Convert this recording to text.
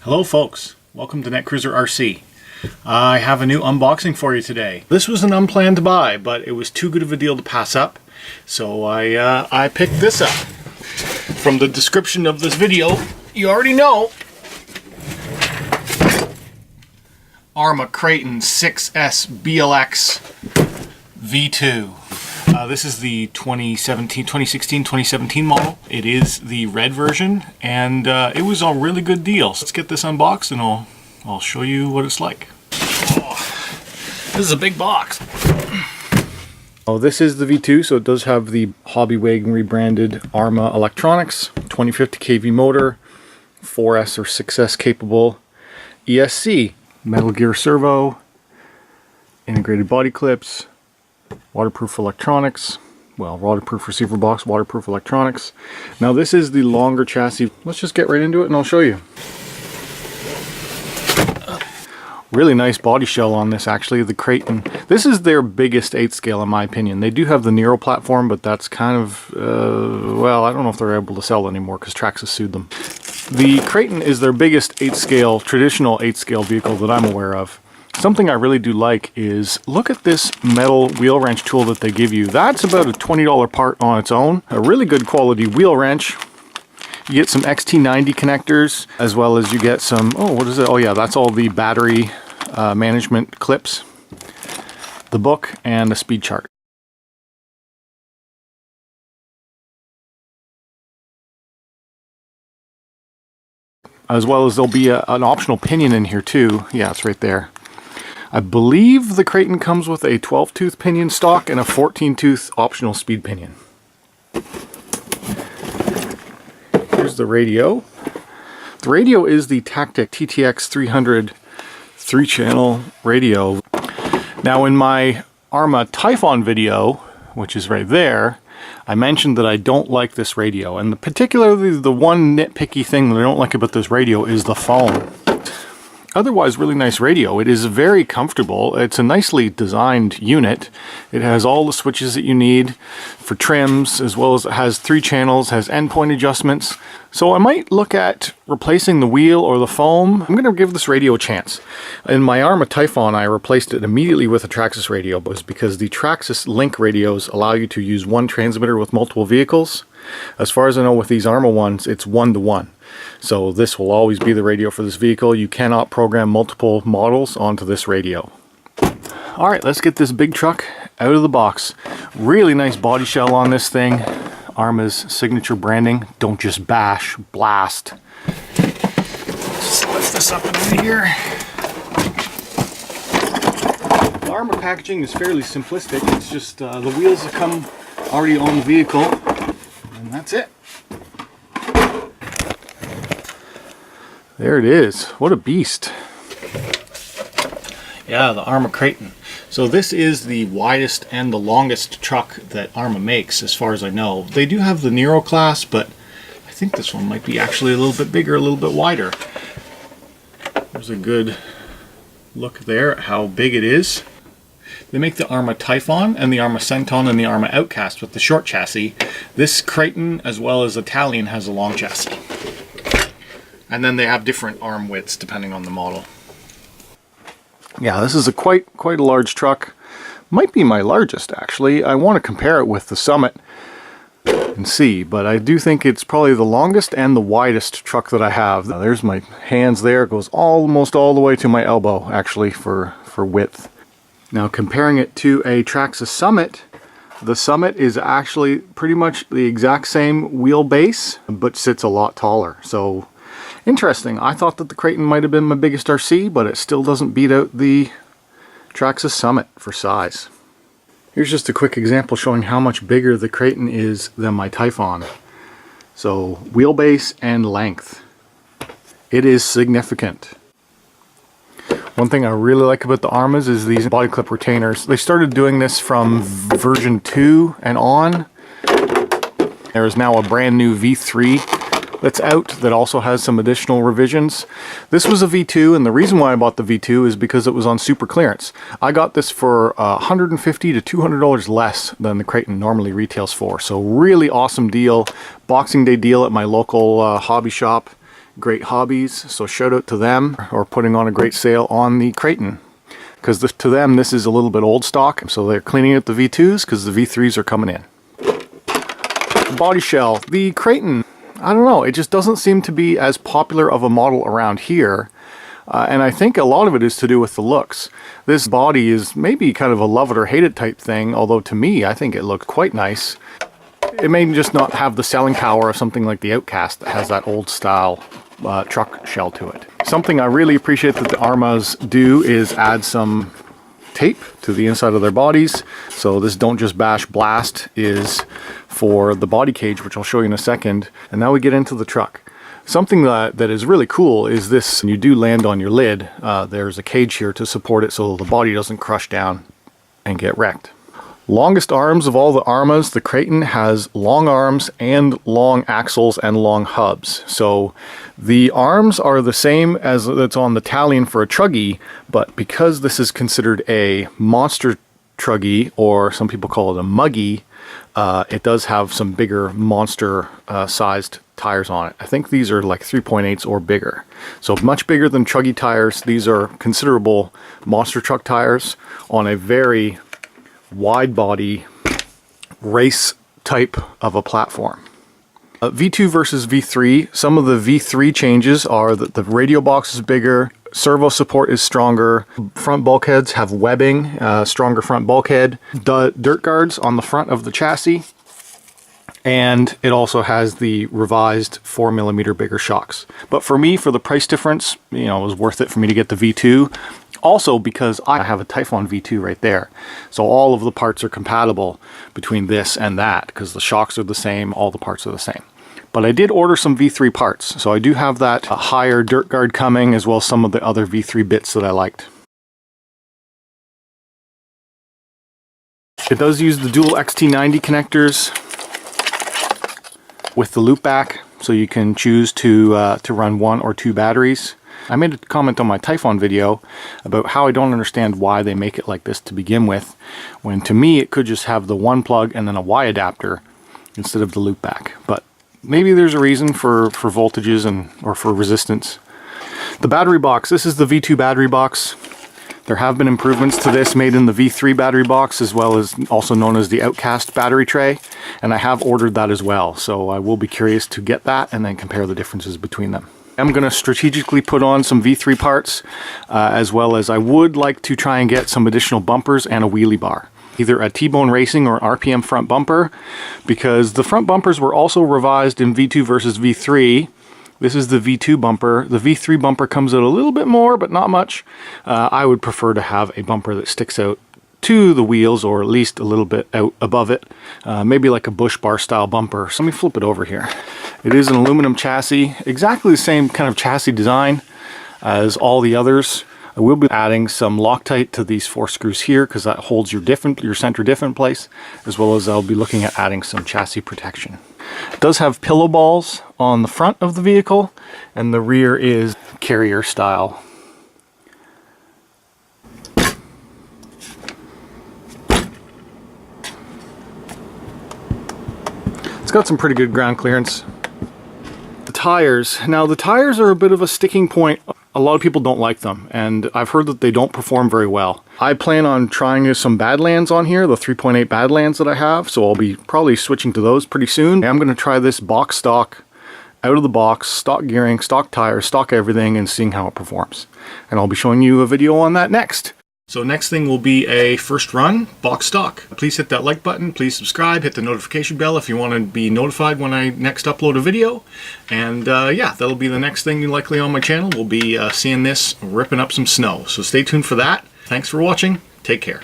Hello folks, welcome to Netcruzer RC. I have a new unboxing for you today. This was an unplanned buy, but it was too good of a deal to pass up, so I picked this up. From the description of this video, you already know. ARRMA Kraton 6S BLX V2. This is the 2016-2017 model. It is the red version, and it was a really good deal. So let's get this unboxed, and I'll show you what it's like. Oh, this is a big box. Oh, this is the V2, so it does have the Hobby Wagon rebranded ARRMA electronics, 2050 kV motor, 4S or 6S capable ESC, Metal Gear servo, integrated body clips, waterproof electronics, well, waterproof receiver box, waterproof electronics. Now this is the longer chassis. Let's just get right into it and I'll show you. Really nice body shell on this, actually, the Kraton. This is their biggest 8 scale in my opinion. They do have the Nero platform, but that's kind of, well, I don't know if they're able to sell anymore because Traxxas sued them. The Kraton is their biggest 8 scale, traditional 8 scale vehicle that I'm aware of. Something I really do like is, look at this metal wheel wrench tool that they give you. That's about a $20 part on its own. A really good quality wheel wrench. You get some XT90 connectors, as well as you get some, oh, what is it? Oh yeah, that's all the battery management clips, the book, and a speed chart. As well as there'll be an optional pinion in here too. Yeah, it's right there. I believe the Kraton comes with a 12-tooth pinion stock and a 14-tooth optional speed pinion. Here's the radio. The radio is the Tactic TTX 300 3-channel radio. Now in my ARRMA Typhon video, which is right there, I mentioned that I don't like this radio, and particularly the one nitpicky thing that I don't like about this radio is the phone. Otherwise, really nice radio. It is very comfortable. It's a nicely designed unit. It has all the switches that you need for trims, as well as it has 3 channels, has endpoint adjustments. So I might look at replacing the wheel or the foam. I'm going to give this radio a chance. In my ARRMA Typhon, I replaced it immediately with a Traxxas radio, because the Traxxas Link radios allow you to use one transmitter with multiple vehicles. As far as I know, with these ARRMA ones, it's 1-to-1. So this will always be the radio for this vehicle. You cannot program multiple models onto this radio. Alright, let's get this big truck out of the box. Really nice body shell on this thing. ARRMA's signature branding. Don't just bash, blast. Let's lift this up into here. The ARRMA packaging is fairly simplistic. It's just the wheels that come already on the vehicle, and that's it. There it is. What a beast. Yeah, the ARRMA Kraton. So this is the widest and the longest truck that ARRMA makes, as far as I know. They do have the Nero class, but I think this one might be actually a little bit bigger, a little bit wider. There's a good look there at how big it is. They make the ARRMA Typhon and the ARRMA Centon and the ARRMA Outcast with the short chassis. This Kraton, as well as Italian, has a long chassis. And then they have different arm widths depending on the model. Yeah, this is a quite a large truck. Might be my largest, actually. I want to compare it with the Summit and see, but I do think it's probably the longest and the widest truck that I have. Now, there's my hands there. It goes almost all the way to my elbow, actually, for width. Now, comparing it to a Traxxas Summit, the Summit is actually pretty much the exact same wheelbase, but sits a lot taller. So, interesting. I thought that the Kraton might have been my biggest RC, but it still doesn't beat out the Traxxas Summit for size. Here's just a quick example showing how much bigger the Kraton is than my Typhon. So, wheelbase and length. It is significant. One thing I really like about the ARRMAs is these body clip retainers. They started doing this from version 2 and on. There is now a brand new V3 that's out that also has some additional revisions. This was a V2, and the reason why I bought the V2 is because it was on super clearance. I got this for $150 to $200 less than the Kraton normally retails for. So really awesome deal. Boxing Day deal at my local hobby shop. great hobbies, so shout out to them, or putting on a great sale on the Kraton. Because to them, this is a little bit old stock, so they're cleaning out the V2s because the V3s are coming in. The body shell. The Kraton, I don't know, it just doesn't seem to be as popular of a model around here. And I think a lot of it is to do with the looks. This body is maybe kind of a love it or hate it type thing, although to me, I think it looks quite nice. It may just not have the selling power of something like the Outcast that has that old style truck shell to it. Something I really appreciate that the ARRMAs do is add some tape to the inside of their bodies. So this Don't Just Bash Blast is for the body cage, which I'll show you in a second. And now we get into the truck. Something that is really cool is this, when you do land on your lid, there's a cage here to support it so the body doesn't crush down and get wrecked. Longest arms of all the ARRMAs, the Kraton has long arms and long axles and long hubs. So the arms are the same as that's on the Talion for a truggy, but because this is considered a monster truggy, or some people call it a muggy, it does have some bigger monster sized tires on it. I think these are like 3.8s or bigger. So much bigger than truggy tires. These are considerable monster truck tires on a very wide body race type of a platform. V2 versus V3. Some of the V3 changes are that the radio box is bigger, servo support is stronger, front bulkheads have webbing, stronger front bulkhead, the dirt guards on the front of the chassis, and it also has the revised 4mm bigger shocks. But for me, for the price difference, you know, it was worth it for me to get the V2. Also because I have a Typhon V2 right there. So all of the parts are compatible between this and that, because the shocks are the same, all the parts are the same. But I did order some V3 parts, so I do have that higher dirt guard coming, as well as some of the other V3 bits that I liked. It does use the dual XT90 connectors with the loop back, so you can choose to run 1 or 2 batteries. I made a comment on my Typhon video about how I don't understand why they make it like this to begin with, when to me it could just have the one plug and then a Y adapter instead of the loop back. But maybe there's a reason for voltages or for resistance. The battery box, this is the V2 battery box. There have been improvements to this made in the V3 battery box, as well as also known as the Outcast battery tray, and I have ordered that as well, so I will be curious to get that and then compare the differences between them. I'm going to strategically put on some V3 parts, as well as I would like to try and get some additional bumpers and a wheelie bar. Either a T-Bone Racing or RPM front bumper, because the front bumpers were also revised in V2 versus V3. This is the V2 bumper. The V3 bumper comes out a little bit more, but not much. I would prefer to have a bumper that sticks out to the wheels, or at least a little bit out above it. Maybe like a Bush bar style bumper. So let me flip it over here. It is an aluminum chassis, exactly the same kind of chassis design as all the others. I will be adding some Loctite to these 4 screws here, because that holds your center diff in place, as well as I'll be looking at adding some chassis protection. It does have pillow balls on the front of the vehicle, and the rear is carrier style. It's got some pretty good ground clearance. The tires. Now the tires are a bit of a sticking point. A lot of people don't like them, and I've heard that they don't perform very well. I plan on trying some Badlands on here, the 3.8 Badlands that I have, so I'll be probably switching to those pretty soon. I'm going to try this box stock, out of the box, stock gearing, stock tires, stock everything, and seeing how it performs. And I'll be showing you a video on that next. So next thing will be a first run box stock. Please hit that like button, please subscribe, hit the notification bell if you want to be notified when I next upload a video. And yeah, that'll be the next thing likely on my channel. We'll be seeing this ripping up some snow. So stay tuned for that. Thanks for watching. Take care.